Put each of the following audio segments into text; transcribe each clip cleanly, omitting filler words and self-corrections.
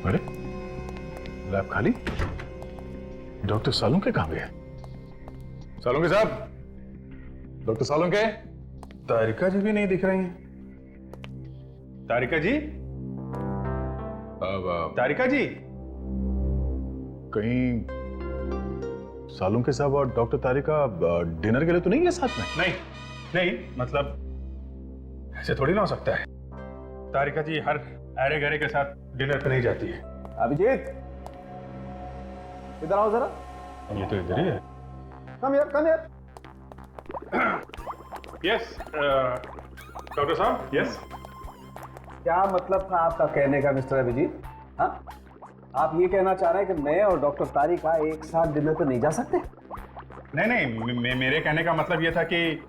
अरे लैब खाली? डॉक्टर सालुंके कहां गए? सालुंके साहब, डॉक्टर सालुंके। तारिका जी भी नहीं दिख रही हैं। तारिका जी, तारिका जी, कहीं सालुंके साहब और डॉक्टर तारिका डिनर के लिए तो नहीं है साथ में? नहीं नहीं, मतलब ऐसे थोड़ी ना हो सकता है। तारिका जी हर अरे गरे के साथ डिनर पे नहीं जाती है। अभिजीत, इधर आओ जरा। ये तो इधर ही है। कम यार, कम यार। यस डॉक्टर साहब, यस। क्या मतलब था आपका कहने का मिस्टर अभिजीत? हाँ, आप ये कहना चाह रहे हैं कि मैं और डॉक्टर तारिका एक साथ डिनर पे नहीं जा सकते? नहीं, मेरे कहने का मतलब ये था कि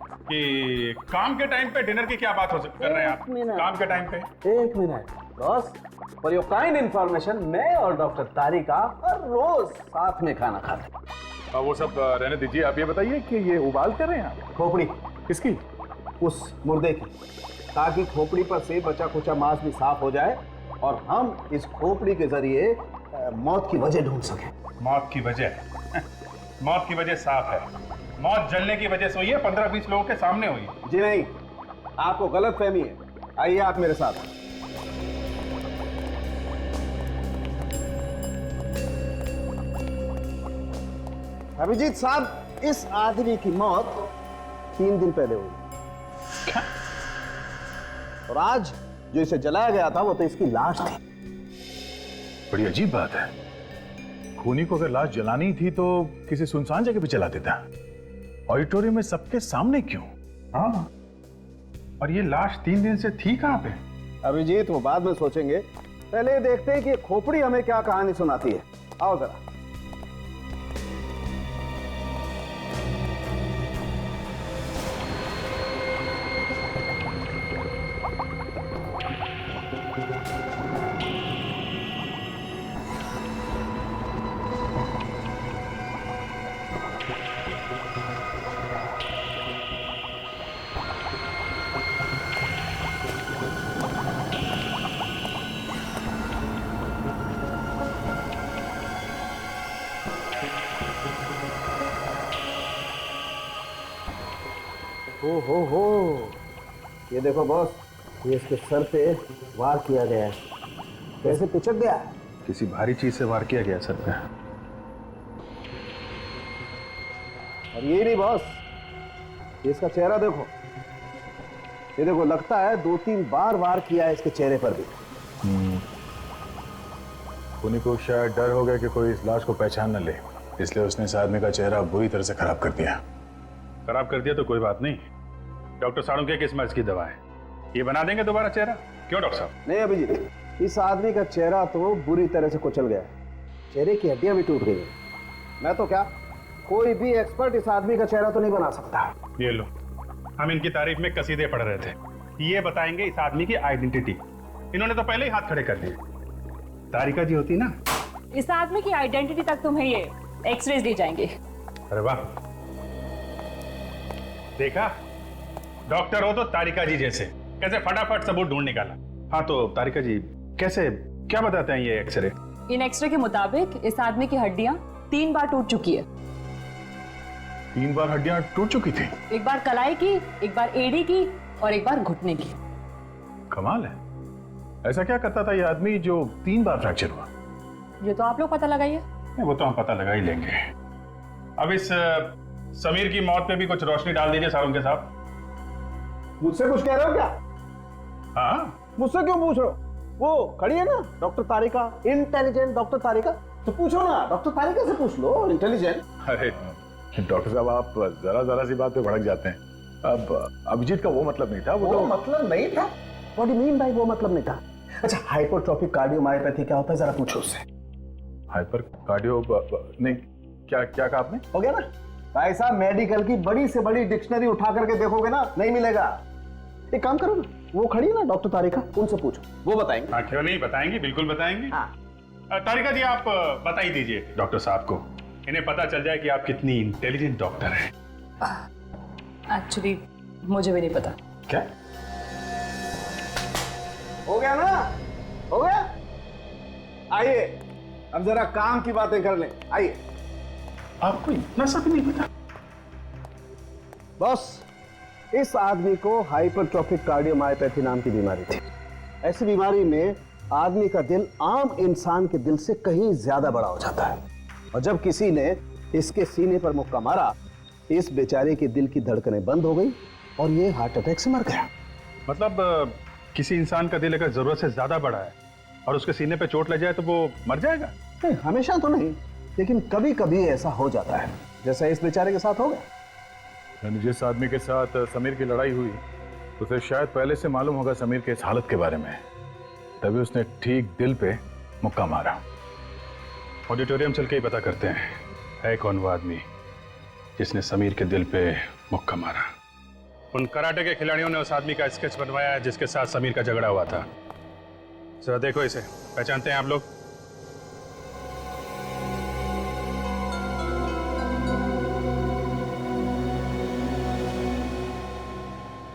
काम के टाइम पे डिनर की क्या बात कर रहे हैं आप? काम के टाइम पे? एक minute boss, for your kind information, मैं और डॉक्टर तारिका हर रोज साथ में खाना खाते हैं। वो सब रहने दीजिए, आप ये बताइए कि ये उबाल कर रहे हैं आप? खोपड़ी किसकी? उस मुर्दे की, ताकि खोपड़ी पर से बचा खुचा मांस भी साफ हो जाए और हम इस खोपड़ी के जरिए मौत की वजह ढूंढ सकें। मौत की वजह? मौत की वजह साफ है। मौत जलने की वजह से हुई है, 15-20 लोगों के सामने हुई है। जी नहीं, आपको गलत फहमी है। आइए आप मेरे साथ। अभिजीत साहब, इस आदमी की मौत 3 दिन पहले हुई और आज जो इसे जलाया गया था वो तो इसकी लाश थी। बड़ी अजीब बात है। खूनी को अगर लाश जलानी थी तो किसी सुनसान जगह पे जला देता। ऑडिटोरियम में सबके सामने क्यों? हाँ, और ये लाश 3 दिन से थी कहाँ पे? अभिजीत, वो बाद में सोचेंगे, पहले देखते हैं कि खोपड़ी हमें क्या कहानी सुनाती है। आओ जरा। हो, ये देखो बॉस, ये इसके सर पे वार किया गया है। कैसे पिचक गया? किसी भारी चीज से वार किया गया सर पे। और ये नहीं बॉस, ये इसका चेहरा देखो। ये देखो, लगता है 2-3 बार वार किया है इसके चेहरे पर भी। खूनी को शायद डर हो गया कि कोई इस लाश को पहचान न ले, इसलिए उसने इस आदमी का चेहरा बुरी तरह से खराब कर दिया। खराब कर दिया तो कोई बात नहीं। डॉक्टर सालुंके किस मर्ज की दवा है? ये बना देंगे दोबारा चेहरा? क्यों डॉक्टर साहब? नहीं अभिजीत, इस आदमी का चेहरा तो बुरी तरह से कुचल गया है। चेहरे की हड्डियां भी टूट गई है। मैं तो क्या, कोई भी एक्सपर्ट इस आदमी का चेहरा तो नहीं बना सकता। ये लो, हम इनकी तारीफ में कसीदे पढ़ रहे थे। ये बताएंगे इस आदमी की आइडेंटिटी। इन्होंने तो पहले ही हाथ खड़े कर दिए। तारिका जी होती ना, इस आदमी की आइडेंटिटी तक तुम्हें ये एक्सरेज दी जाएंगे। अरे वाह, देखा, डॉक्टर हो तो तारिका जी जैसे, कैसे फटाफट सबूत ढूंढ निकाला। हाँ तो तारिका जी, कैसे, क्या बताते हैं ये एक्सरे? इन एक्सरे के मुताबिक इस आदमी की हड्डियां 3 बार टूट चुकी है। 3 बार हड्डियां टूट चुकी थी? एक बार कलाई की, एक बार एड़ी की और एक बार घुटने की। कमाल है। ऐसा क्या करता था ये आदमी जो 3 बार फ्रैक्चर हुआ? ये तो आप लोग पता लगाइए। वो तो हम पता लगा ही लेंगे। अब इस समीर की मौत पे भी कुछ रोशनी डाल दीजिए सालुंके साहब। मुझसे कुछ कह रहे हो क्या? हाँ, मुझसे क्यों पूछ रहे हो? वो खड़ी है ना डॉक्टर तारिका, इंटेलिजेंट डॉक्टर तारिका, तो पूछो ना, डॉक्टर तारिका से पूछ लो, इंटेलिजेंट। अरे डॉक्टर साहब, आप जरा सी बात पे भड़क जाते हैं। अब अभिजीत का वो मतलब नहीं था। वो तो मतलब नहीं था? What do you mean by वो मतलब नहीं था? अच्छा, हाइपोट्रोफिक कार्डियोमायोपैथी क्या होता है, जरा पूछो उससे। हाइपर कार्डियो नहीं, क्या कहा आपने? हो गया ना भाई साहब, मेडिकल की बड़ी से बड़ी डिक्शनरी उठा करके देखोगे ना, नहीं मिलेगा। एक काम करो ना, वो खड़ी है ना डॉक्टर तारिका, उनसे पूछो, वो बताएंगे। हाँ क्यों नहीं, बताएंगे, बिल्कुल बताएंगे। हाँ। तारिका जी, आप बता ही दीजिए डॉक्टर साहब को, इन्हें पता चल जाए कि आप कितनी इंटेलिजेंट डॉक्टर हैं। एक्चुअली मुझे भी नहीं पता। क्या हो गया ना? हो गया? आइए अब जरा काम की बातें कर लें, आइए। आपको इतना सा भी नहीं पता? बॉस, इस आदमी को हाइपरट्रोफिक कार्डियोमायोपैथी नाम की बीमारी थी। ऐसी बीमारी में आदमी का दिल आम इंसान के दिल से कहीं ज्यादा बड़ा हो जाता है, और जब किसी ने इसके सीने पर मुक्का मारा, इस बेचारे के दिल की धड़कनें बंद हो गई और ये हार्ट अटैक से मर गया। मतलब किसी इंसान का दिल अगर जरूरत से ज्यादा बड़ा है और उसके सीने पे चोट लग जाए तो वो मर जाएगा? नहीं, हमेशा तो नहीं, लेकिन कभी कभी ऐसा हो जाता है, जैसा इस बेचारे के साथ हो गया। यानी जिस आदमी के साथ समीर की लड़ाई हुई, उसे शायद पहले से मालूम होगा समीर के इस हालत के बारे में, तभी उसने ठीक दिल पे मुक्का मारा। ऑडिटोरियम चल के ही पता करते हैं है कौन वो आदमी जिसने समीर के दिल पे मुक्का मारा। उन कराटे के खिलाड़ियों ने उस आदमी का स्केच बनवाया है जिसके साथ समीर का झगड़ा हुआ था। जरा देखो इसे, पहचानते हैं आप लोग?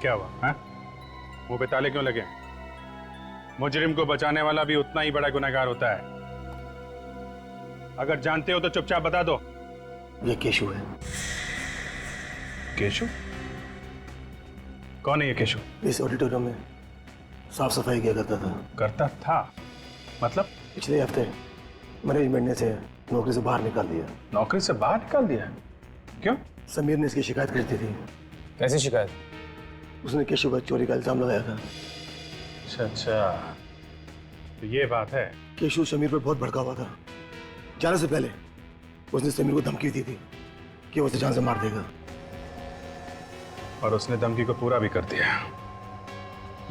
क्या हुआ? हाँ, मुंह पे ताले क्यों लगे? मुजरिम को बचाने वाला भी उतना ही बड़ा गुनहगार होता है। अगर जानते हो तो चुपचाप बता दो। ये केशु है। केशु? कौन है ये केशु? इस ऑडिटोरियम में साफ सफाई किया करता था। करता था? मतलब? पिछले हफ्ते मैनेजमेंट ने इसे नौकरी से बाहर निकाल दिया। नौकरी से बाहर निकाल दिया? क्यों? समीर ने इसकी शिकायत कर दी थी। कैसी शिकायत? उसने केशु पर चोरी का इल्जाम लगाया था। अच्छा अच्छा, तो ये बात है। केशु समीर पर बहुत भड़का हुआ था। जाने से पहले उसने समीर को धमकी दी थी कि वो उसे जान से मार देगा, और उसने धमकी को पूरा भी कर दिया।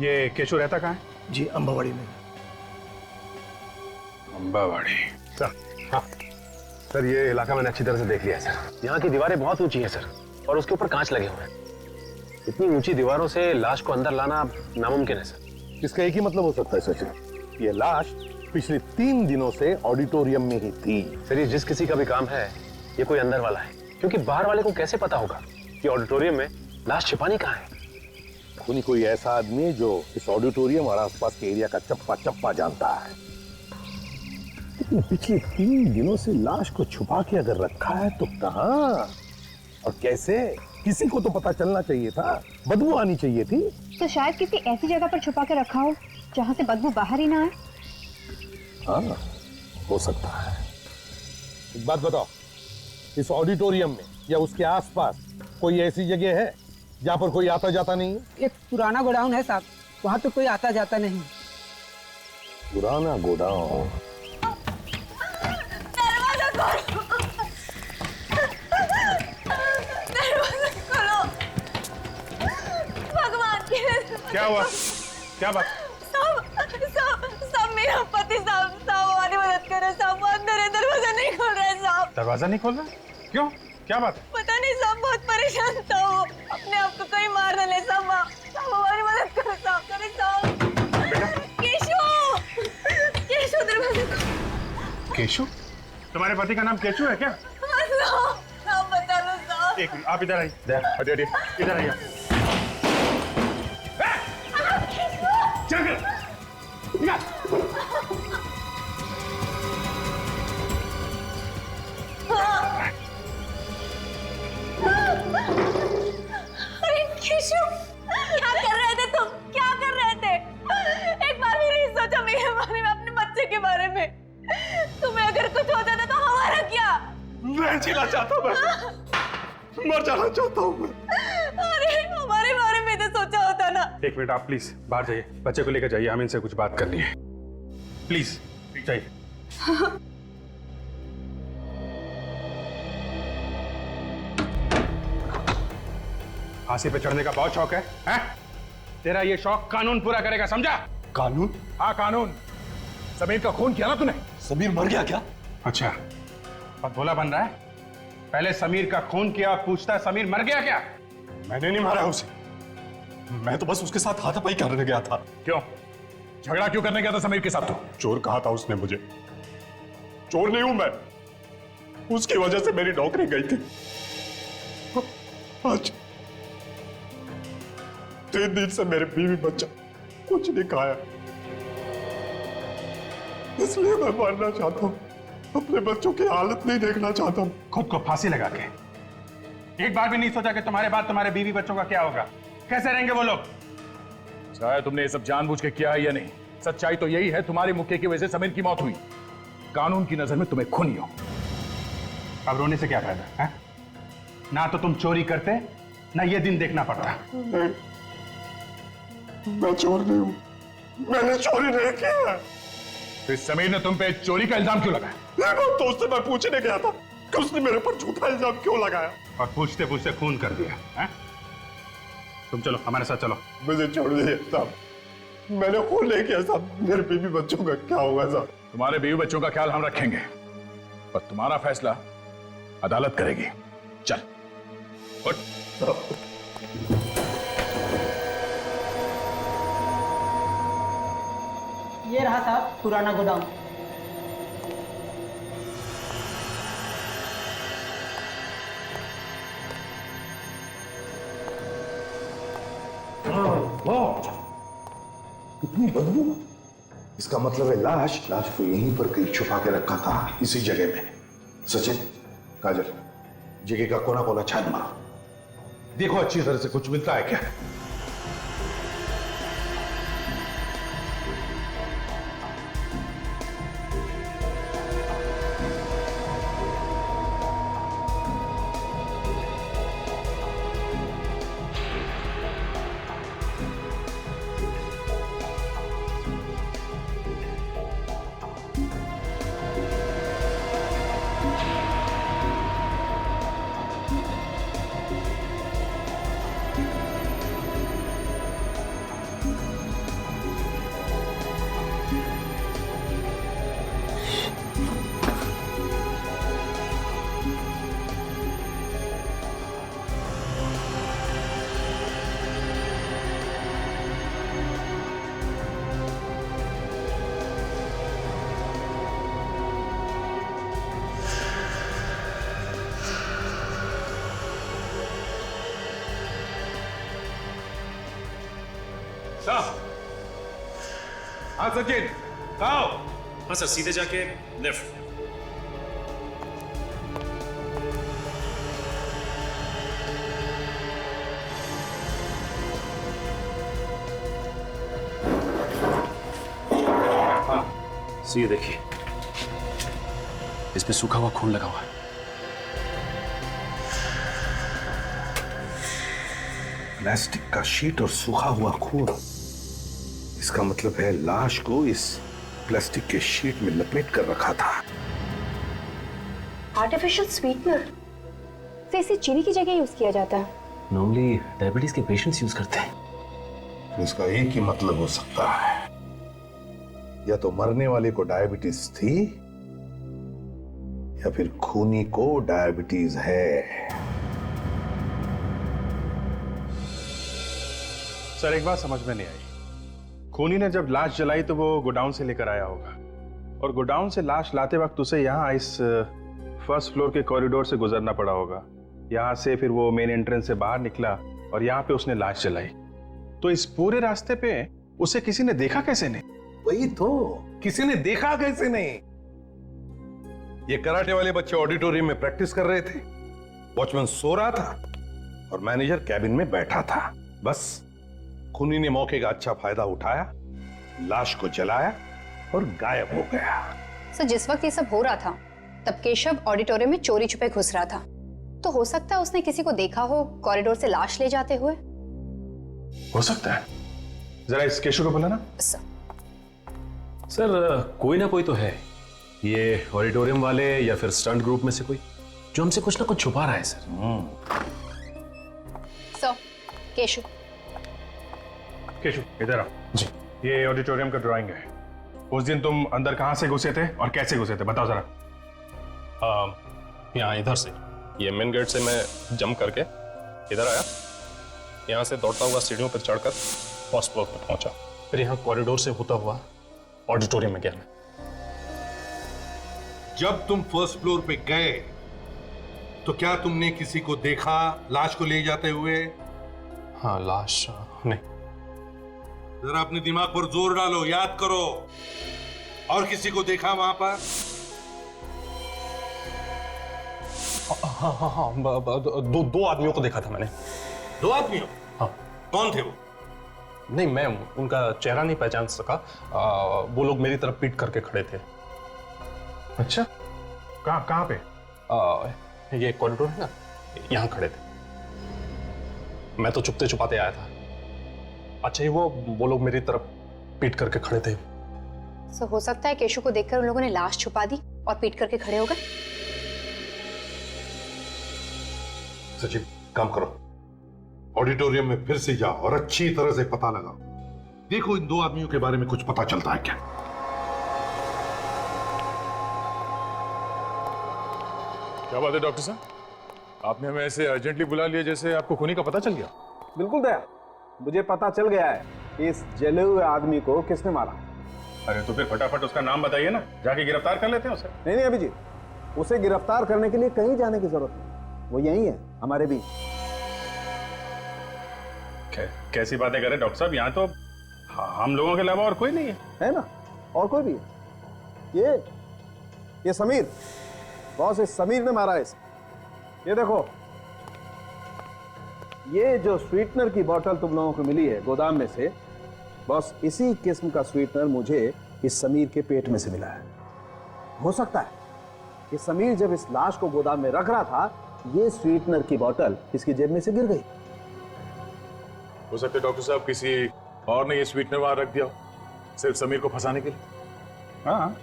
ये केशु रहता कहाँ है? जी, अंबावाड़ी में। अंबावाड़ी? हाँ सर, ये इलाका मैंने अच्छी तरह से देख लिया है सर। यहाँ की दीवारें बहुत ऊंची हैं सर, और उसके ऊपर कांच लगे हुए हैं। इतनी ऊंची दीवारों से लाश को अंदर लाना नामुमकिन है सर। इसका एक ही मतलब हो सकता है सचिन, ये लाश पिछले 3 दिनों से ऑडिटोरियम में ही थी। सर, ये जिस किसी का भी काम है, ये कोई अंदर वाला है, क्योंकि बाहर वाले को कैसे पता होगा कि ऑडिटोरियम में लाश छिपानी कहाँ है? कोई ऐसा आदमी है जो इस ऑडिटोरियम और आसपास के एरिया का चप्पा चप्पा जानता है। लेकिन पिछले 3 दिनों से लाश को छुपा के अगर रखा है तो कहाँ और कैसे? किसी को तो पता चलना चाहिए था, बदबू आनी चाहिए थी। तो शायद किसी ऐसी जगह पर छुपा के रखा हो जहाँ से बदबू बाहर ही ना आए। हाँ, हो सकता है। एक बात बताओ, इस ऑडिटोरियम में या उसके आसपास कोई ऐसी जगह है जहाँ पर कोई आता जाता नहीं है? एक पुराना गोडाउन है साहब, वहाँ पे कोई आता जाता नहीं। पुराना गोडाउन? दरवाजा खोलो, दरवाजा खोलो, भगवान। क्या हुआ? क्या बात? साहब मेरा पति साहब हमारी मदद करे साहब, वो अंदर है, दरवाजा नहीं खोल रहा है साहब। दरवाजा नहीं खोल रहा? क्यों? क्या बात है? पता नहीं साहब, बहुत परेशान था वो, अपने आप को कहीं मार न ले साहब। हमारी मदद करो साहब, करे साहब। केशु, केशु दरवाजा खोलो। केशु? तुम्हारे पति का नाम केशु है क्या? साहब बता लो साहब। एक मिनट, आप इधर आइए। इधर आइए। अरे केशु, क्या कर रहे थे तुम? क्या कर रहे थे? एक बार भी नहीं सोचा मेरे बारे में, अपने बच्चे के बारे में? तुम्हें अगर कुछ होता था तो हमारा क्या? मैं जीना चाहता हूँ, मर जाना चाहता हूँ मैं। अरे हमारे बारे में तो सोचा होता ना। एक मिनट, आप प्लीज बाहर जाइए, बच्चे को लेकर जाइए, हमें इनसे कुछ बात करनी है। प्लीज जाइए। फांसी पे चढ़ने का बहुत शौक है, हैं? तेरा ये शौक कानून पूरा करेगा, समझा? कानून? हाँ कानून। समीर का खून किया ना तूने? समीर मर गया क्या? अच्छा, बहुत भोला बन रहा है। पहले समीर का खून किया, पूछता है समीर मर गया क्या? मैंने नहीं मारा उसे, मैं तो बस उसके साथ हाथापाई करने गया था। क्यों? झगड़ा क्यों करने गया था समीर के साथ तू? चोर कहा था उसने मुझे। चोर नहीं हूं मैं, उसकी वजह से मेरी नौकरी गई थी। आज 3 दिन से मेरे बीवी बच्चा कुछ नहीं खाया। इसलिए मैं मरना चाहता हूँ, अपने बच्चों की हालत नहीं देखना चाहता हूँ। खुद को फांसी लगा के एक बार भी नहीं सोचा कि तुम्हारे बाद तुम्हारे बीवी बच्चों का क्या होगा, कैसे रहेंगे वो लोग? चाहे तुमने ये सब जानबूझ के किया है या नहीं, सच्चाई तो यही है, तुम्हारी मुक्के की वजह से समीर की मौत हुई। कानून की नजर में तुम्हें खूनी हो। अब रोने से क्या फायदा है? ना तो तुम चोरी करते, ना ये दिन देखना पड़ता। नहीं, मैं चोर नहीं हूँ, मैंने चोरी नहीं किया। फिर समीर ने तुम पे चोरी का इल्जाम क्यों लगाया? ये बात तो उससे मैं पूछने गया था कि उसने मेरे पर झूठा इल्जाम क्यों लगाया, और पूछते पूछते खून कर दिया है? तुम चलो हमारे साथ चलो। मुझे छोड़ दीजिए साहब, मैंने खून नहीं किया साहब। मेरे बीवी बच्चों का क्या होगा साहब? तुम्हारे बीवी बच्चों का ख्याल हम रखेंगे, पर तुम्हारा फैसला अदालत करेगी। चल उठ। ये रहा साहब पुराना गोदाम। कितनी बदबू! इसका मतलब है लाश को यहीं पर कहीं छुपा के रखा था, इसी जगह में। सचिन, काजल, जगह का कोना कोना छान मारो, देखो अच्छी तरह से कुछ मिलता है क्या। हाँ सचिन, कहाँ हो? हाँ सर, सीधे जाके लेफ्ट। हाँ, ये देखिए, इस पे सूखा हुआ खून लगा हुआ है। प्लास्टिक का शीट और सूखा हुआ खून, इसका मतलब है लाश को इस प्लास्टिक के शीट में लपेट कर रखा था। आर्टिफिशियल स्वीटनर तो इसे चीनी की जगह यूज किया जाता है। नॉर्मली डायबिटीज के पेशेंट्स यूज करते हैं। इसका एक ही मतलब हो सकता है, या तो मरने वाले को डायबिटीज थी या फिर खूनी को डायबिटीज है। सर एक बात समझ में नहीं आई, खूनी ने जब लाश जलाई तो वो गोडाउन से लेकर आया होगा, और गोडाउन से लाश लाते वक्त उसे यहाँ इस फर्स्ट फ्लोर के कॉरिडोर से गुजरना पड़ा होगा। यहाँ से फिर वो मेन एंट्रेंस से बाहर निकला और यहाँ पे उसने लाश जलाई। तो इस पूरे रास्ते पे उसे किसी ने देखा कैसे नहीं? वही तो, किसी ने देखा कैसे नहीं? ये कराटे वाले बच्चे ऑडिटोरियम में प्रैक्टिस कर रहे थे, वॉचमैन सो रहा था और मैनेजर कैबिन में बैठा था। बस खूनी ने मौके का अच्छा फायदा उठाया, लाश को जलाया और गायब हो गया। सर जिस वक्त ये सब हो रहा था तब केशव ऑडिटोरियम में चोरी छुपे घुस रहा था, तो हो सकता है उसने किसी को देखा हो कॉरिडोर से लाश ले जाते हुए। हो सकता है, जरा इस केशव को बोला ना। सर कोई ना कोई तो है, ये ऑडिटोरियम वाले या फिर स्टंट ग्रुप में से कोई, जो हमसे कुछ ना कुछ छुपा रहा है सर। सर केशव, केशव इधर आओ जी। ये ऑडिटोरियम का ड्राइंग है। उस दिन तुम अंदर कहां से घुसे थे और कैसे घुसे थे, बताओ जरा। यहाँ इधर से, ये मेन गेट से मैं जंप करके इधर आया, यहाँ से दौड़ता हुआ सीढ़ियों पर चढ़कर फर्स्ट फ्लोर पर पहुंचा, फिर यहाँ कॉरिडोर से होता हुआ ऑडिटोरियम में गया मैं। जब तुम फर्स्ट फ्लोर पे गए तो क्या तुमने किसी को देखा लाश को ले जाते हुए? हाँ, लाश नहीं। जरा अपने दिमाग पर जोर डालो, याद करो। और किसी को देखा वहां पर? हाँ, दो आदमियों को देखा था मैंने। 2 आदमियों? हाँ। कौन थे वो? नहीं, मैं उनका चेहरा नहीं पहचान सका। वो लोग मेरी तरफ पीट करके खड़े थे। अच्छा, कहाँ पे? ये कॉरिडोर है ना, यहाँ खड़े थे। मैं तो छुपते छुपाते आया था। अच्छा, वो लोग मेरी तरफ पीट करके खड़े थे। सो हो सकता है केशु को देखकर उन लोगों ने लाश छुपा दी और पीट करके खड़े हो गए। सचिन, काम करो, ऑडिटोरियम में फिर से जाओ और अच्छी तरह से पता लगाओ। देखो इन 2 आदमियों के बारे में कुछ पता चलता है क्या। क्या बात है डॉक्टर साहब, आपने हमें ऐसे अर्जेंटली बुला लिया जैसे आपको खूनी का पता चल गया। बिल्कुल दया, मुझे पता चल गया है कि इस जले हुए आदमी को किसने मारा। अरे तो फिर फटाफट उसका नाम बताइए ना, जाके गिरफ्तार कर लेते हैं उसे। नहीं अभिजीत, उसे गिरफ्तार करने के लिए कहीं जाने की जरूरत नहीं, वो यही है हमारे बीच। कैसी बातें करें डॉक्टर साहब, यहाँ तो हम लोगों के अलावा और कोई नहीं है ना? और कोई भी है? ये समीर, बॉस, इस समीर ने मारा है इसे। ये देखो, ये जो स्वीटनर की बोतल तुम लोगों को मिली है गोदाम में से, बॉस इसी किस्म का स्वीटनर मुझे इस समीर के पेट में से मिला है। हो सकता है कि समीर जब इस लाश को गोदाम में रख रहा था, ये स्वीटनर की बोतल इसकी जेब में से गिर गई। हो सकता है डॉक्टर साहब किसी और ने ये स्वीटनर वहां रख दिया हो, सिर्फ समीर को फंसाने के लिए। हाँ,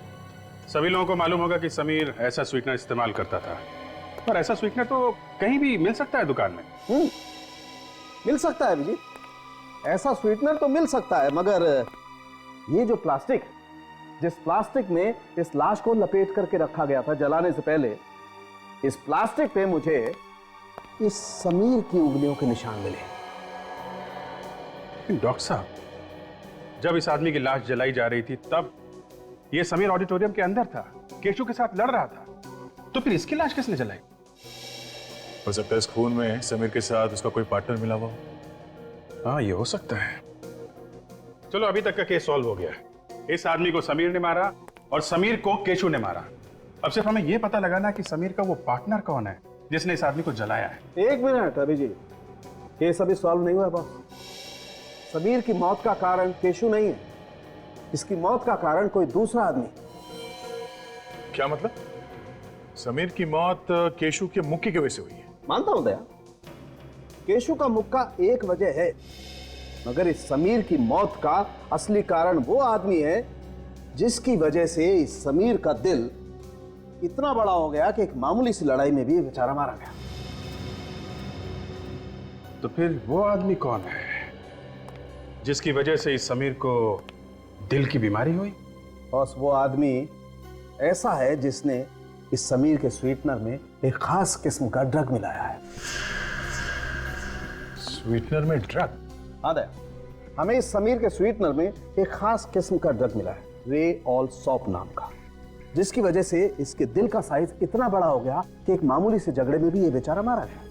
सभी लोगों को मालूम होगा कि समीर ऐसा स्वीटनर इस्तेमाल करता था, पर ऐसा स्वीटनर तो कहीं भी मिल सकता है दुकान में। मिल सकता है अभिजीत, ऐसा स्वीटनर तो मिल सकता है, मगर ये जो प्लास्टिक, जिस प्लास्टिक में इस लाश को लपेट करके रखा गया था जलाने से पहले, इस प्लास्टिक पे मुझे इस समीर की उंगलियों के निशान मिले। डॉक्टर साहब, जब इस आदमी की लाश जलाई जा रही थी तब ये समीर ऑडिटोरियम के अंदर था, केशु के साथ लड़ रहा था, तो फिर इसकी लाश किसने जलाई? हो सकता है इस खून में समीर के साथ उसका कोई पार्टनर मिला हुआ। हाँ, ये हो सकता है। चलो, अभी तक का केस सॉल्व हो गया है। इस आदमी को समीर ने मारा और समीर को केशु ने मारा। अब सिर्फ हमें यह पता लगाना कि समीर का वो पार्टनर कौन है जिसने इस आदमी को जलाया है। 1 मिनट अभिजीत, केस अभी सॉल्व नहीं हुआ बॉस। समीर की मौत का कारण केशु नहीं है, इसकी मौत का कारण कोई दूसरा आदमी। क्या मतलब? समीर की मौत केशु के मुक्के की वजह से हुई है? मानता हूं दया, केशु का मुक्का एक वजह है, मगर इस समीर की मौत का असली कारण वो आदमी है जिसकी वजह से इस समीर का दिल इतना बड़ा हो गया कि एक मामूली सी लड़ाई में भी बेचारा मारा गया। तो फिर वो आदमी कौन है जिसकी वजह से इस समीर को दिल की बीमारी हुई? बॉस, वो आदमी ऐसा है जिसने इस समीर के स्वीटनर में एक खास किस्म का ड्रग मिलाया है। स्वीटनर में ड्रग? हाँ दया, हमें इस समीर के स्वीटनर में एक खास किस्म का ड्रग मिला है, रे ऑल सॉप नाम का, जिसकी वजह से इसके दिल का साइज इतना बड़ा हो गया कि एक मामूली से झगड़े में भी ये बेचारा मारा गया।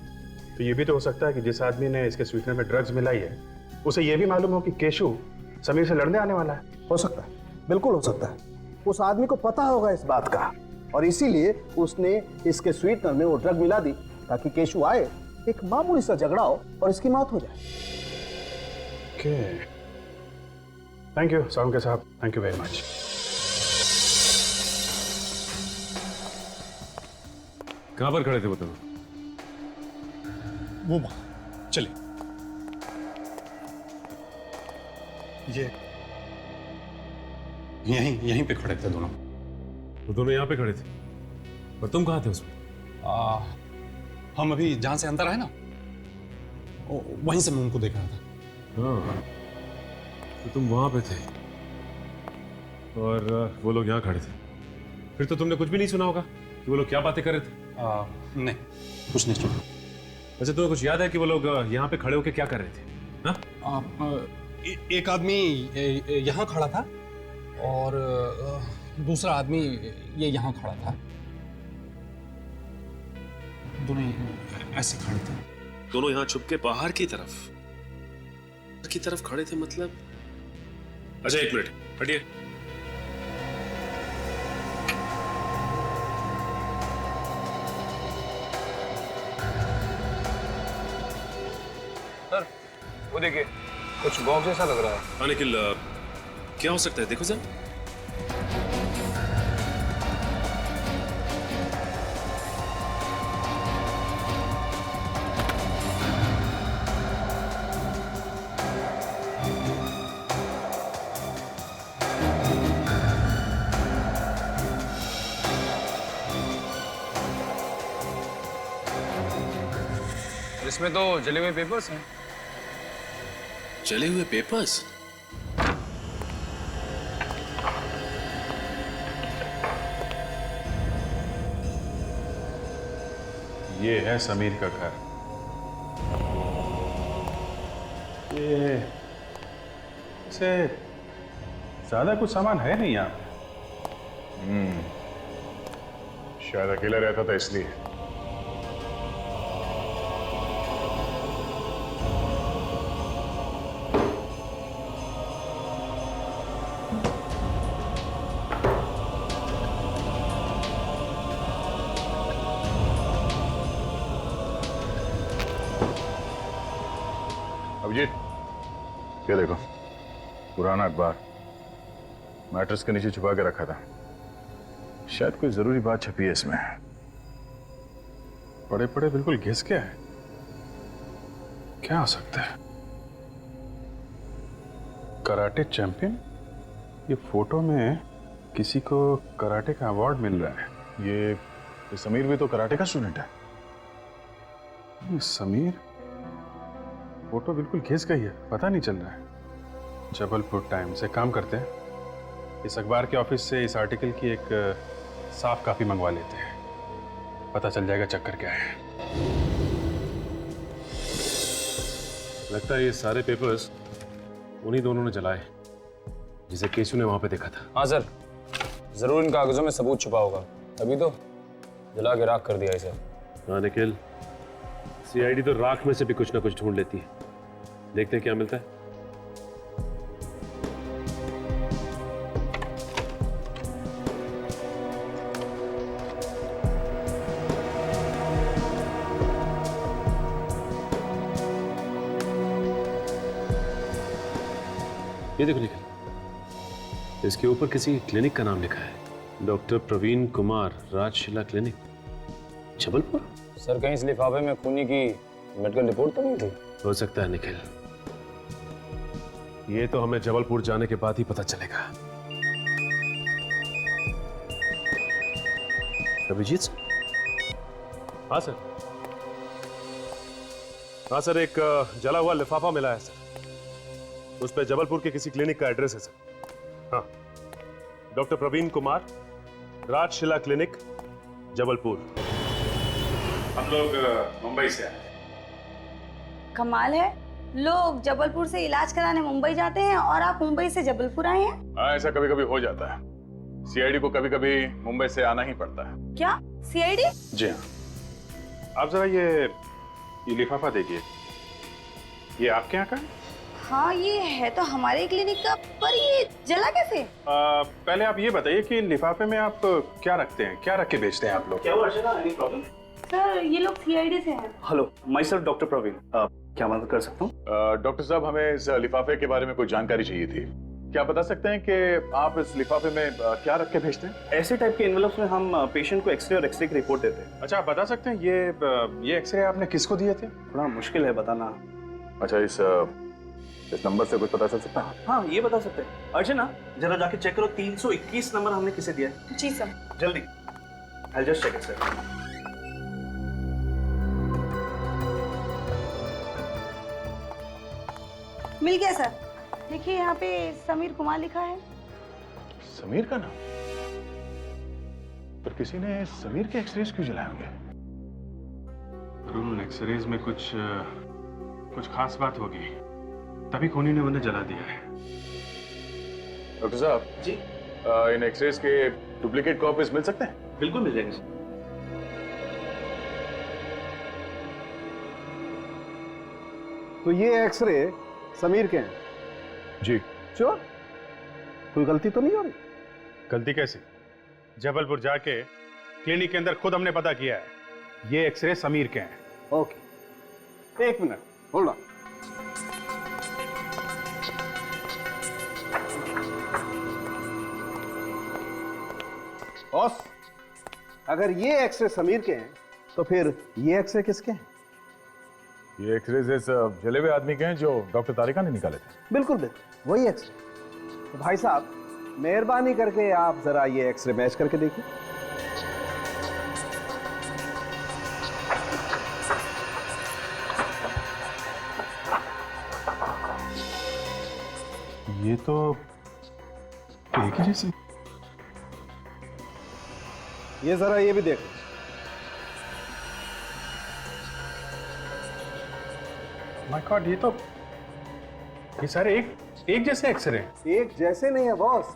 तो ये भी तो हो सकता है कि जिस आदमी ने इसके स्वीटनर में ड्रग्स मिलाई है उसे ये भी मालूम हो कि केशु समीर से लड़ने आने वाला है। हो सकता है, बिल्कुल हो सकता है। उस आदमी को पता होगा इस बात का और इसीलिए उसने इसके स्वीटनर में वो ड्रग मिला दी ताकि केशु आए, एक मामूली सा झगड़ा हो और इसकी मौत हो जाए। थैंक यू सालुंके साहब, थैंक यू वेरी मच। कहां पर खड़े थे बताओ? वो वहां, चलिए। ये यहीं पे खड़े थे दोनों। वो दोनों यहाँ पे खड़े थे, और तुम कहाँ थे उसमें? हम अभी जहां से अंदर आए ना, वहीं से मैं उनको देख रहा था। हाँ, तो तुम वहां पे थे और वो लोग यहाँ खड़े थे। फिर तो तुमने कुछ भी नहीं सुना होगा कि वो लोग क्या बातें कर रहे थे? नहीं, कुछ नहीं सुना। वैसे तुम्हें कुछ याद है कि वो लोग यहाँ पे खड़े होकर क्या कर रहे थे? हाँ? एक आदमी यहाँ खड़ा था और दूसरा आदमी ये यहाँ खड़ा था। दोनों ऐसे खड़े थे। दोनों यहाँ छुप के बाहर की तरफ खड़े थे मतलब? अच्छा, एक मिनट हटिए। वो देखिए, कुछ बॉक्स जैसा लग रहा है। हाँ निखिल, क्या हो सकता है, देखो जरा। इसमें तो जले हुए पेपर्स हैं। जले हुए पेपर्स? ये है समीर का घर। ये से ज्यादा कुछ सामान है नहीं यहाँ। शायद अकेला रहता था इसलिए। अभिजीत, ये देखो, पुराना अखबार मैट्रेस के नीचे छुपा के रखा था। शायद कोई जरूरी बात छपी है इसमें। पड़े पड़े बिल्कुल घिस गया है। क्या हो सकता है? Karate champion? ये फोटो में किसी को कराटे का अवार्ड मिल रहा है। ये समीर भी तो कराटे का स्टूडेंट है। ये समीर? फोटो बिल्कुल घिस गई है, पता नहीं चल रहा है। जबलपुर टाइम्स से काम करते हैं। इस अखबार के ऑफिस से इस आर्टिकल की एक साफ कॉपी मंगवा लेते हैं, पता चल जाएगा चक्कर क्या है। लगता है ये सारे पेपर्स उन्हीं दोनों ने जलाए जिसे केशु ने वहां पे देखा था। हाँ सर, जरूर इन कागजों में सबूत छुपा होगा, तभी तो जला के राख कर दिया इसे। हाँ निखिल, सीआईडी तो राख में से भी कुछ ना कुछ ढूंढ लेती है। देखते हैं क्या मिलता है। ये देखो निखिल, इसके ऊपर किसी क्लिनिक का नाम लिखा है, doctor Praveen Kumar, Rajshila clinic, Jabalpur. Sir, कहीं इस लिफाफे में खूनी की मेडिकल रिपोर्ट तो नहीं थी? हो सकता है निखिल, ये तो हमें जबलपुर जाने के बाद ही पता चलेगा। अभिजीत सर? हाँ सर। हाँ सर, एक जला हुआ लिफाफा मिला है सर। उस पर जबलपुर के किसी क्लिनिक का एड्रेस है सर। हाँ, डॉक्टर प्रवीण कुमार, राजशिला क्लिनिक, जबलपुर। हम लोग मुंबई से आए। कमाल है, लोग जबलपुर से इलाज कराने मुंबई जाते हैं और आप मुंबई से जबलपुर आए हैं। हाँ, ऐसा कभी कभी हो जाता है। सीआईडी को कभी कभी मुंबई से आना ही पड़ता है। क्या सीआईडी? जी हाँ। आप जरा ये लिफाफा देखिए, ये आपके यहाँ का है? हाँ, ये है तो हमारे क्लिनिक का, पर ये जला कैसे? पहले आप ये बताइए कि लिफाफे में आप क्या रखते हैं, क्या रख के बेचते हैं आप लोग? क्या हुआ अर्चना, एनी प्रॉब्लम? सर, ये लोग सीआईडी से हैं। Hello, myself doctor Praveen, क्या मदद कर सकता हूँ? डॉक्टर साहब, हमें इस लिफाफे के बारे में कोई जानकारी चाहिए थी। क्या बता सकते हैं कि आप इस लिफाफे में क्या रख के भेजते हैं? ऐसे टाइप के एनवेलप्स में हम पेशेंट को एक्सरे और एक्सरे की रिपोर्ट देते हैं। अच्छा, आप बता सकते हैं ये एक्सरे आपने किसको दिए थे? थोड़ा मुश्किल है बताना। अच्छा, इस नंबर से कुछ पता चल सकता है? हाँ, ये बता सकते हैं। अर्चना, जरा जाके चेक करो 321 नंबर हमने किसे दिया है। जी सर। जल्दी। I'll just check it, sir. मिल गया सर। देखिए, यहाँ पे समीर कुमार लिखा है। समीर का नाम? पर किसी ने समीर के एक्सरेज क्यों जलाए होंगे? उन एक्सरेज में कुछ खास बात होगी, तभी खूनी ने उन्हें जला दिया है। डॉक्टर साहब जी, इन एक्सरेज के डुप्लीकेट कॉपीज मिल सकते हैं? बिल्कुल मिल जाएंगे। तो ये एक्सरे समीर के हैं? जी। श्योर? कोई गलती तो नहीं हो रही? गलती कैसी? जबलपुर जाके क्लिनिक के अंदर खुद हमने पता किया है, ये एक्सरे समीर के हैं। ओके, एक मिनट, होल्ड ऑन। बॉस, अगर ये एक्सरे समीर के हैं तो फिर ये एक्सरे किसके हैं? ये एक्सरे इस जले हुए आदमी के हैं जो डॉक्टर तारिका ने निकाले थे। बिल्कुल बिल्कुल वही एक्सरे। तो भाई साहब, मेहरबानी करके आप जरा ये एक्सरे मैच करके देखिए। ये तो एक ही जैसे। ये जरा ये भी देखो। माय गॉड, ये सारे एक जैसे एक्सरे। एक जैसे नहीं है बॉस,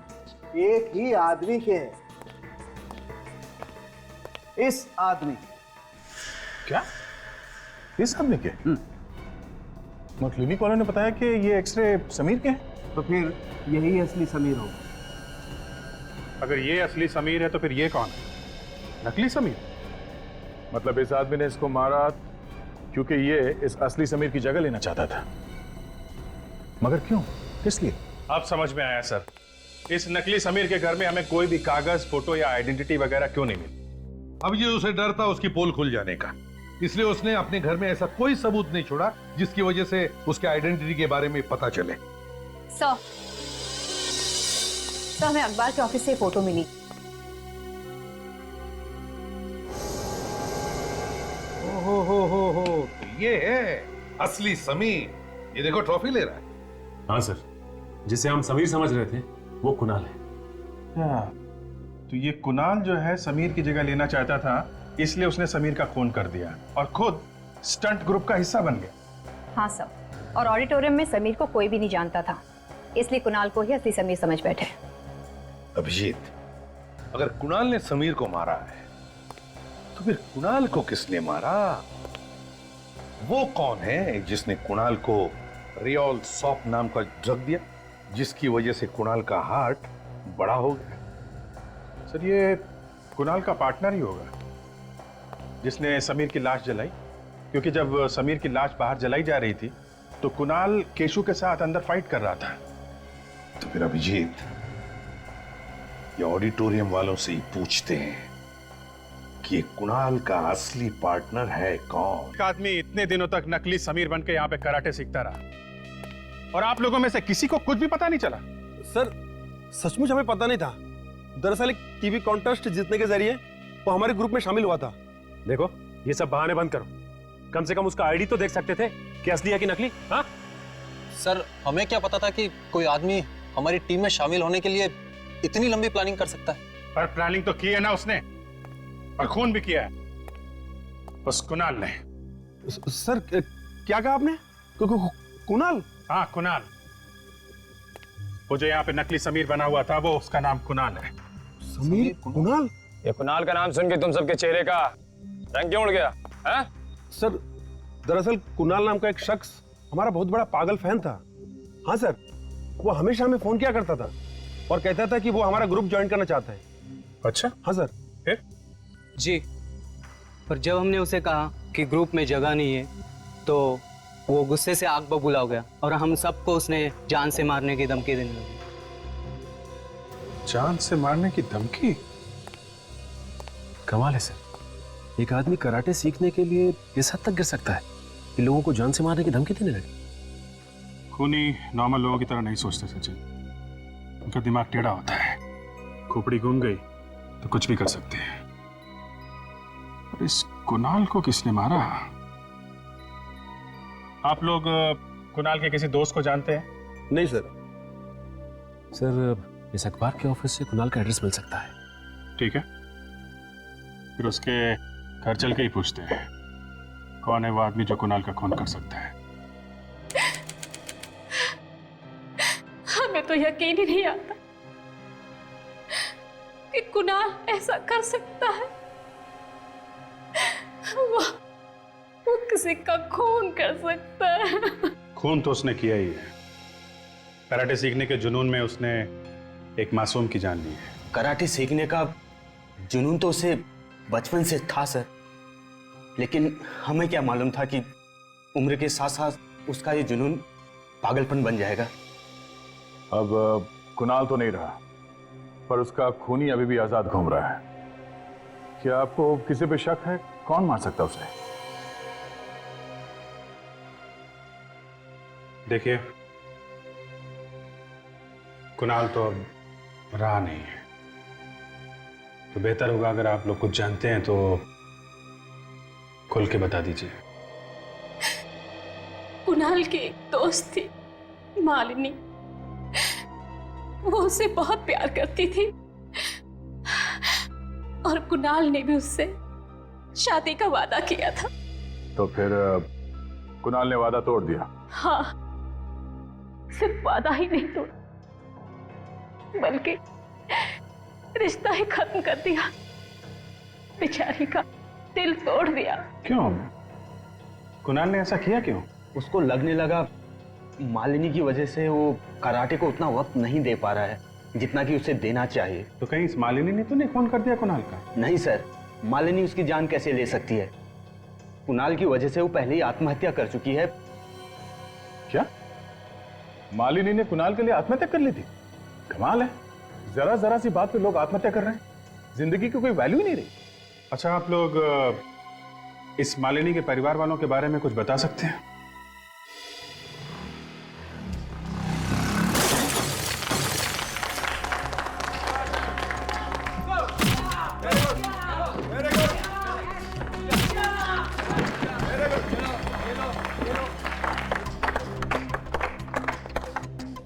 एक ही आदमी के हैं। इस आदमी के। क्या? इस आदमी के? मगर क्लिनिक वालों ने बताया कि ये एक्सरे समीर के हैं। तो फिर यही असली समीर होगा। अगर ये असली समीर है तो फिर ये कौन है? नकली समीर? मतलब इस आदमी ने इसको मारा क्योंकि ये इस असली समीर की जगह लेना चाहता था। मगर क्यों? किस लिए? अब समझ में आया सर। इस नकली समीर के घर में हमें कोई भी कागज, फोटो या आइडेंटिटी वगैरह क्यों नहीं मिली? अब ये उसे डर था उसकी पोल खुल जाने का, इसलिए उसने अपने घर में ऐसा कोई सबूत नहीं छोड़ा जिसकी वजह से उसके आइडेंटिटी के बारे में पता चले। सर, हमें अखबार के ऑफिस से फोटो मिली। हो तो ये है असली समीर। ये देखो ट्रॉफी ले रहा है। हाँ सर, जिसे हम समीर समझ रहे थे वो कुणाल है। क्या? तो ये कुणाल जो है समीर की जगह लेना चाहता था, इसलिए उसने समीर का खून कर दिया और खुद स्टंट ग्रुप का हिस्सा बन गया। हाँ सर, और ऑडिटोरियम में समीर को कोई भी नहीं जानता था, इसलिए कुणाल को ही असली समीर समझ बैठे। अभिजीत, अगर कुणाल ने समीर को मारा है तो फिर कुणाल को किसने मारा? वो कौन है जिसने कुणाल को रियोल सॉप नाम का ड्रग दिया, जिसकी वजह से कुणाल का हार्ट बड़ा हो गया? सर, ये कुणाल का पार्टनर ही होगा जिसने समीर की लाश जलाई, क्योंकि जब समीर की लाश बाहर जलाई जा रही थी तो कुणाल केशु के साथ अंदर फाइट कर रहा था। तो फिर अभिजीत, ये ऑडिटोरियम वालों से ही पूछते हैं कि ये कुणाल का असली पार्टनर है कौन? एक आदमी इतने दिनों तक नकली समीर बन के यहाँ पे कराटे सीखता रहा और आप लोगों में से किसी को कुछ भी पता नहीं चला। सर, सचमुच हमें पता नहीं था। दरअसल एक टीवी कॉन्टेस्ट जीतने के जरिए वो हमारे ग्रुप में शामिल हुआ था। देखो, ये सब बहाने बंद करो। कम से कम उसका आईडी तो देख सकते थे कि असली है कि नकली। हाँ सर, हमें क्या पता था कि कोई आदमी हमारी टीम में शामिल होने के लिए इतनी लंबी प्लानिंग कर सकता है। पर प्लानिंग तो की है ना उसने, और खून भी किया है उस कुणाल ने। सर, क्या कहा आपने? कुणाल? हाँ, कुणाल। वो जो यहाँ पे नकली समीर बना हुआ था, वो उसका नाम कुणाल है। समीर? कुणाल? ये कुणाल का नाम सुन के तुम सबके चेहरे का रंग क्यों उड़ गया? है? सर, दरअसल कुणाल नाम का एक शख्स हमारा बहुत बड़ा पागल फैन था। हाँ सर, वो हमेशा हमें फोन किया करता था और कहता था कि वो हमारा ग्रुप ज्वाइन करना चाहता है। अच्छा? हाँ सर। फिर? जी, पर जब हमने उसे कहा कि ग्रुप में जगह नहीं है तो वो गुस्से से आग बबूला हो गया और हम सबको उसने जान से मारने की धमकी देने लगी। जान से मारने की धमकी? कमाल है सर, एक आदमी कराटे सीखने के लिए इस हद तक गिर सकता है कि लोगों को जान से मारने की धमकी देने लगे। खूनी नॉर्मल लोगों की तरह नहीं सोचते सचिन, उनका दिमाग टेढ़ा होता है। खोपड़ी घूम गई तो कुछ भी कर सकते हैं। और इस कुणाल को किसने मारा? आप लोग कुणाल के किसी दोस्त को जानते हैं? नहीं सर। सर, इस अखबार के ऑफिस से कुणाल का एड्रेस मिल सकता है। ठीक है, फिर उसके घर चल के ही पूछते हैं कौन है वो आदमी जो कुणाल का खून कर सकता है। हमें तो यकीन ही नहीं आता कि कुणाल ऐसा कर सकता है। वो किसी का खून कर सकता है। खून तो उसने किया ही है। कराटे सीखने के जुनून में उसने एक मासूम की जान ली है। कराटे सीखने का जुनून तो उसे बचपन से था सर, लेकिन हमें क्या मालूम था कि उम्र के साथ साथ उसका ये जुनून पागलपन बन जाएगा। अब कुणाल तो नहीं रहा, पर उसका खूनी अभी भी आजाद घूम रहा है। क्या आपको किसी पे शक है? कौन मार सकता उसे? देखिए, कुणाल तो अब रहा नहीं है, तो बेहतर होगा अगर आप लोग कुछ जानते हैं तो खुल के बता दीजिए। कुणाल की एक दोस्त थी, मालिनी। वो उससे बहुत प्यार करती थी और कुणाल ने भी उससे शादी का वादा किया था। तो फिर कुणाल ने वादा तोड़ दिया? हाँ, सिर्फ वादा ही नहीं तोड़ा, बल्कि रिश्ता ही खत्म कर दिया। बेचारी का दिल तोड़ दिया। क्यों? कुणाल ने ऐसा किया क्यों? उसको लगने लगा मालिनी की वजह से वो कराटे को उतना वक्त नहीं दे पा रहा है जितना कि उसे देना चाहिए। तो कहीं इस मालिनी ने तो नहीं फोन कर दिया कुणाल का? नहीं सर, मालिनी उसकी जान कैसे ले सकती है? कुणाल की वजह से वो पहले ही आत्महत्या कर चुकी है। क्या मालिनी ने कुणाल के लिए आत्महत्या कर ली थी? कमाल है, जरा जरा सी बात पे लोग आत्महत्या कर रहे हैं। जिंदगी की कोई वैल्यू ही नहीं रही। अच्छा, आप लोग इस मालिनी के परिवार वालों के बारे में कुछ बता सकते हैं?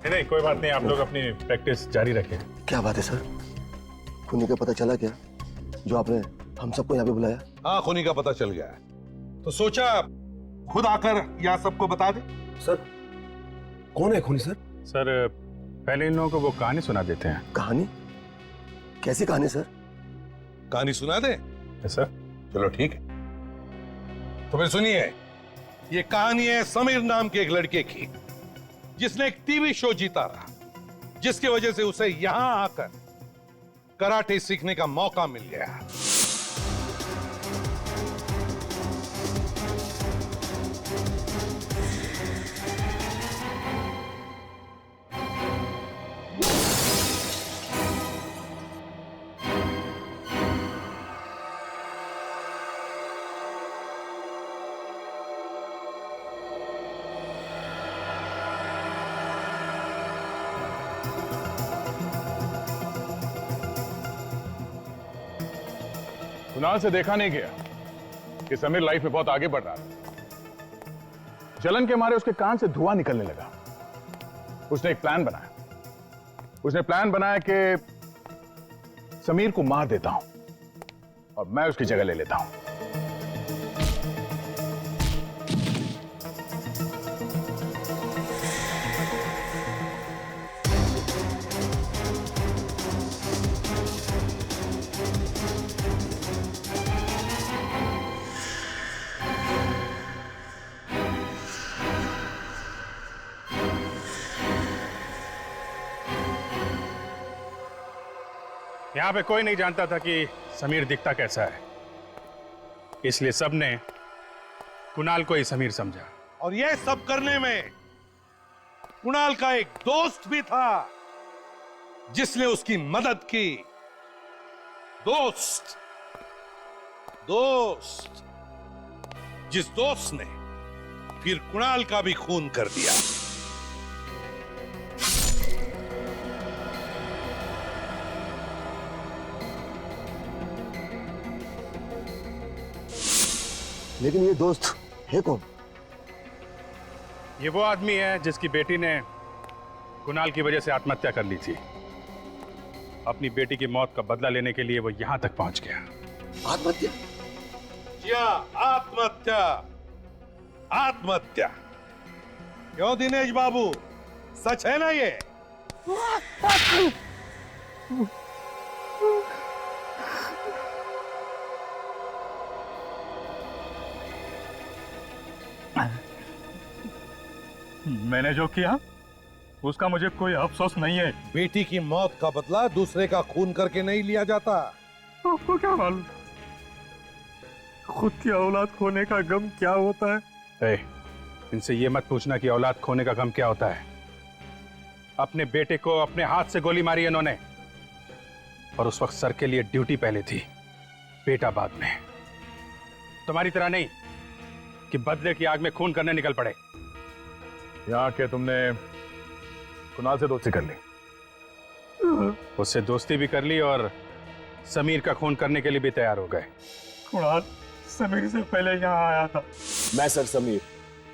नहीं, कोई बात नहीं, आप लोग अपनी प्रैक्टिस जारी रखें। क्या बात है सर? खूनी का पता चला क्या, जो आपने हम सबको यहाँ पे बुलाया? हाँ, खूनी का पता चल गया है, तो सोचा खुद आकर यहाँ सबको बता दे। सर, कौन है खूनी? सर पहले इन लोगों को वो कहानी सुना देते हैं। कहानी? कैसी कहानी सर? कहानी सुना दे? सर चलो ठीक है, तो फिर सुनिए। ये कहानी है समीर नाम के एक लड़के की, जिसने एक टीवी शो जीता रहा, जिसकी वजह से उसे यहां आकर कराटे सीखने का मौका मिल गया। कुणाल से देखा नहीं गया कि समीर लाइफ में बहुत आगे बढ़ रहा था। जलन के मारे उसके कान से धुआं निकलने लगा। उसने एक प्लान बनाया। उसने प्लान बनाया कि समीर को मार देता हूं और मैं उसकी जगह ले लेता हूं। यहां पे कोई नहीं जानता था कि समीर दिखता कैसा है, इसलिए सबने कुणाल को ही समीर समझा। और यह सब करने में कुणाल का एक दोस्त भी था जिसने उसकी मदद की। दोस्त जिस दोस्त ने फिर कुणाल का भी खून कर दिया। लेकिन ये दोस्त है कौन? ये वो आदमी है जिसकी बेटी ने कुणाल की वजह से आत्महत्या कर ली थी। अपनी बेटी की मौत का बदला लेने के लिए वो यहां तक पहुंच गया। आत्महत्या? आत्महत्या, आत्महत्या। क्यों दिनेश बाबू, सच है ना ये? मैंने जो किया उसका मुझे कोई अफसोस नहीं है। बेटी की मौत का बदला दूसरे का खून करके नहीं लिया जाता। आपको क्या मालूम खुद की औलाद खोने का गम क्या होता है? इनसे ये मत पूछना कि औलाद खोने का गम क्या होता है। अपने बेटे को अपने हाथ से गोली मारी इन्होंने, और उस वक्त सर के लिए ड्यूटी पहले थी, बेटा बाद में। तुम्हारी तरह नहीं कि बदले की आग में खून करने निकल पड़े। यहाँ के तुमने कुणाल से दोस्ती कर ली? उससे दोस्ती भी कर ली और समीर का खून करने के लिए भी तैयार हो गए। कुणाल समीर से पहले यहाँ आया था। मैं सर समीर,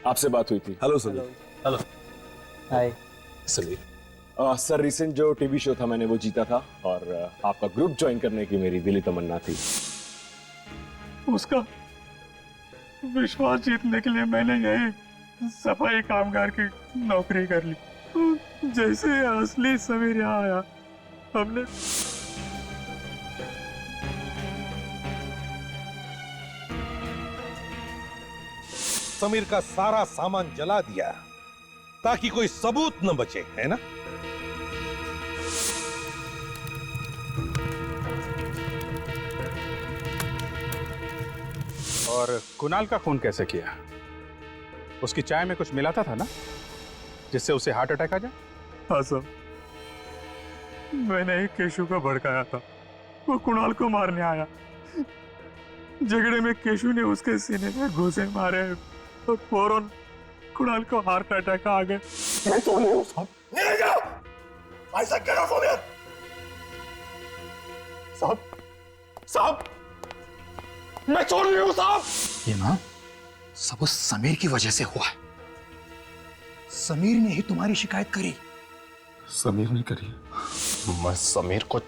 आपसे बात हुई थी। हेलो समीर। हेलो। हाय समीर। सर रिसेंट जो टीवी शो था मैंने वो जीता था और आपका ग्रुप ज्वाइन करने की मेरी दिली तमन्ना थी। उसका विश्वास जीतने के लिए मैंने यही सफाई कामगार की नौकरी कर ली। जैसे असली समीर यहाँ आया, हमने समीर का सारा सामान जला दिया ताकि कोई सबूत न बचे, है ना? और कुणाल का खून कैसे किया? उसकी चाय में कुछ मिलाता था ना, जिससे उसे हार्ट अटैक आ जाए? हाँ सर, मैंने ही केशु को भड़काया था। वो कुणाल को मारने आया। झगड़े में केशु ने उसके सीने में घूंसे मारे और फौरन कुणाल को हार्ट अटैक आ गए। मैं तो नहीं हूं साहब। नहीं जाओ। ऐसा करो सोनिया। साहब, साहब, मैं चोर नहीं हूं साहब। ये ना सब उस समीर की वजह से हुआ है। समीर ने ही तुम्हारी शिकायत करी। समीर ने करी? मैं समीर को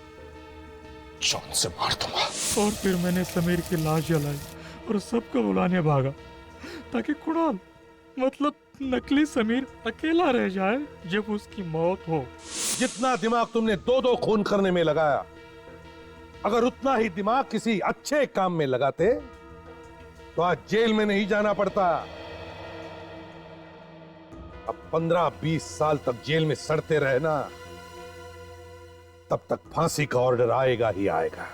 जान से मार दूंगा। और फिर मैंने समीर की लाश जलाई और सबको बुलाने भागा ताकि कुणाल मतलब नकली समीर अकेला रह जाए जब उसकी मौत हो। जितना दिमाग तुमने दो दो खून करने में लगाया, अगर उतना ही दिमाग किसी अच्छे काम में लगाते तो आज जेल में नहीं जाना पड़ता। अब 15-20 साल तक जेल में सड़ते रहना, तब तक फांसी का ऑर्डर आएगा ही आएगा।